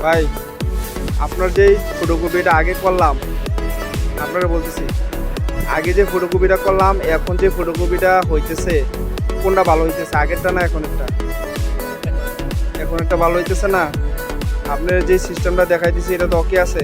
ভাই আপনার যেই ফটোকপিটা আগে করলাম, আপনারা বলতেছি আগে যে ফটোকপিটা করলাম এখন যে ফটোকপিটা হইতেছে কোনটা ভালো হইতেছে, আগেরটা না এখন একটা ভালো হইতেছে না? আপনার যে সিস্টেমটা দেখাইতেছি এটা তো ওকে আছে?